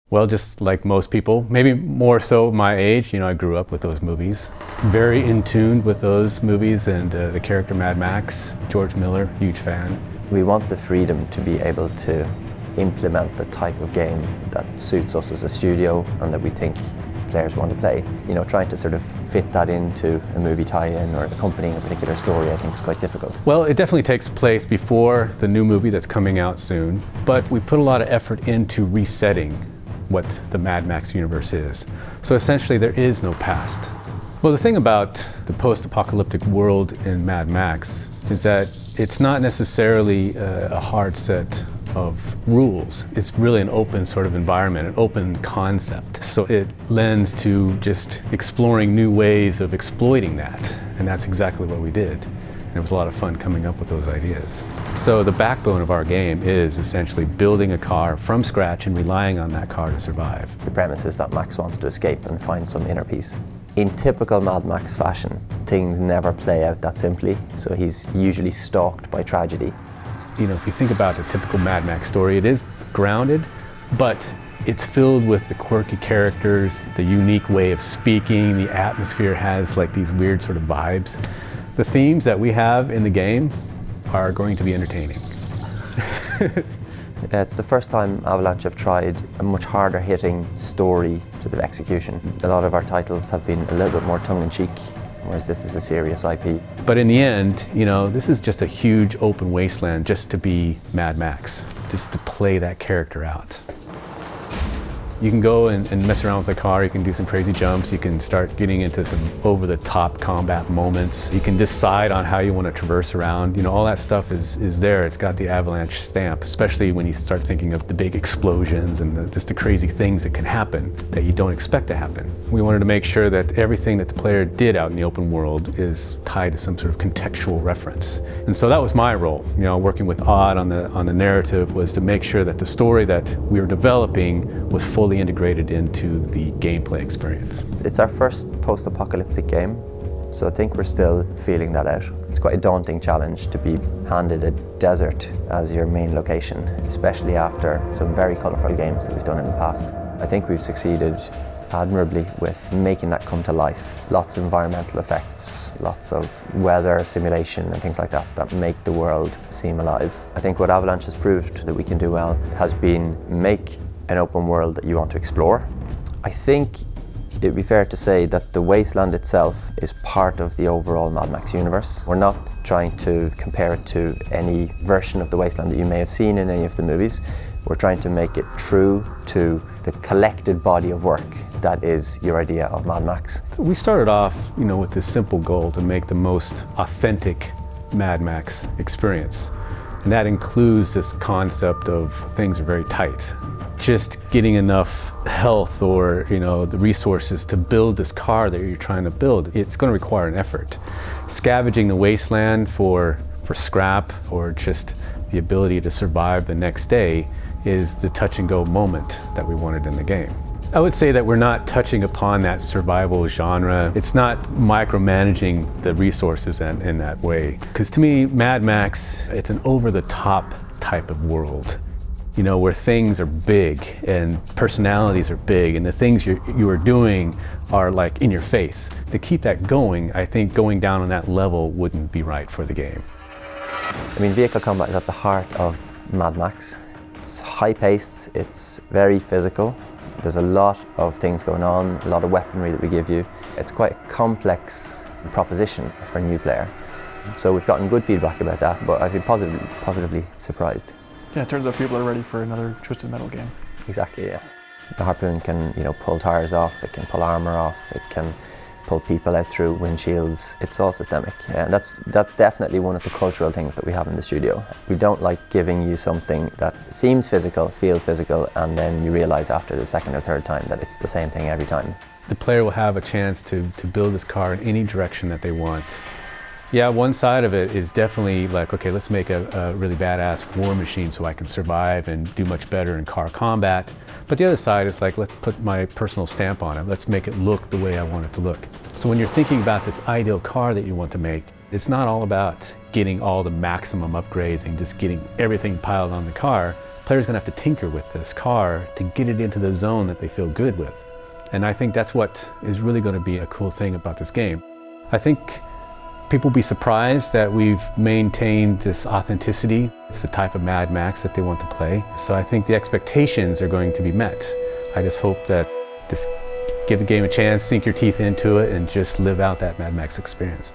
Well, just like most people, maybe more so my age, I grew up with those movies. Very in tune with those movies and the character Mad Max, George Miller, huge fan. We want the freedom to be able to implement the type of game that suits us as a studio and that we think players want to play. Trying to sort of fit that into a movie tie-in or accompanying a particular story, I think is quite difficult. Well, it definitely takes place before the new movie that's coming out soon, but we put a lot of effort into resetting what the Mad Max universe is. So essentially there is no past. Well, the thing about the post-apocalyptic world in Mad Max is that it's not necessarily a hard set of rules. It's really an open sort of environment, an open concept. So it lends to just exploring new ways of exploiting that. And that's exactly what we did. And it was a lot of fun coming up with those ideas. So the backbone of our game is essentially building a car from scratch and relying on that car to survive. The premise is that Max wants to escape and find some inner peace. In typical Mad Max fashion, things never play out that simply, so he's usually stalked by tragedy. If you think about the typical Mad Max story, it is grounded, but it's filled with the quirky characters, the unique way of speaking, the atmosphere has like these weird sort of vibes. The themes that we have in the game are going to be entertaining. It's the first time Avalanche have tried a much harder hitting story sort of execution. A lot of our titles have been a little bit more tongue-in-cheek, whereas this is a serious IP. But in the end, this is just a huge open wasteland just to be Mad Max, just to play that character out. You can go and mess around with the car, you can do some crazy jumps, you can start getting into some over-the-top combat moments. You can decide on how you want to traverse around. All that stuff is there. It's got the Avalanche stamp, especially when you start thinking of the big explosions and just the crazy things that can happen that you don't expect to happen. We wanted to make sure that everything that the player did out in the open world is tied to some sort of contextual reference. And so that was my role, working with Odd on the narrative, was to make sure that the story that we were developing was fully integrated into the gameplay experience. It's our first post-apocalyptic game, so I think we're still feeling that out. It's quite a daunting challenge to be handed a desert as your main location, especially after some very colourful games that we've done in the past. I think we've succeeded admirably with making that come to life. Lots of environmental effects, lots of weather simulation and things like that make the world seem alive. I think what Avalanche has proved that we can do well has been make an open world that you want to explore. I think it'd be fair to say that the wasteland itself is part of the overall Mad Max universe. We're not trying to compare it to any version of the wasteland that you may have seen in any of the movies. We're trying to make it true to the collected body of work that is your idea of Mad Max. We started off, with this simple goal to make the most authentic Mad Max experience. And that includes this concept of things are very tight. Just getting enough health or the resources to build this car that you're trying to build, it's going to require an effort. Scavenging the wasteland for scrap or just the ability to survive the next day is the touch and go moment that we wanted in the game. I would say that we're not touching upon that survival genre. It's not micromanaging the resources in that way. Because to me, Mad Max, it's an over-the-top type of world. Where things are big and personalities are big and the things you are doing are like in your face. To keep that going, I think going down on that level wouldn't be right for the game. Vehicle combat is at the heart of Mad Max. It's high-paced, it's very physical. There's a lot of things going on, a lot of weaponry that we give you. It's quite a complex proposition for a new player. So we've gotten good feedback about that, but I've been positively surprised. Yeah, it turns out people are ready for another Twisted Metal game. Exactly, yeah. The Harpoon can, pull tires off, it can pull armor off, it can pull people out through windshields. It's all systemic, and that's definitely one of the cultural things that we have in the studio. We don't like giving you something that seems physical, feels physical, and then you realize after the second or third time that it's the same thing every time. The player will have a chance to build this car in any direction that they want. Yeah, one side of it is definitely like, okay, let's make a really badass war machine so I can survive and do much better in car combat. But the other side is like, let's put my personal stamp on it. Let's make it look the way I want it to look. So when you're thinking about this ideal car that you want to make, it's not all about getting all the maximum upgrades and just getting everything piled on the car. players are going to have to tinker with this car to get it into the zone that they feel good with. And I think that's what is really going to be a cool thing about this game. I think people will be surprised that we've maintained this authenticity. It's the type of Mad Max that they want to play. So I think the expectations are going to be met. I just hope that just give the game a chance, sink your teeth into it, and just live out that Mad Max experience.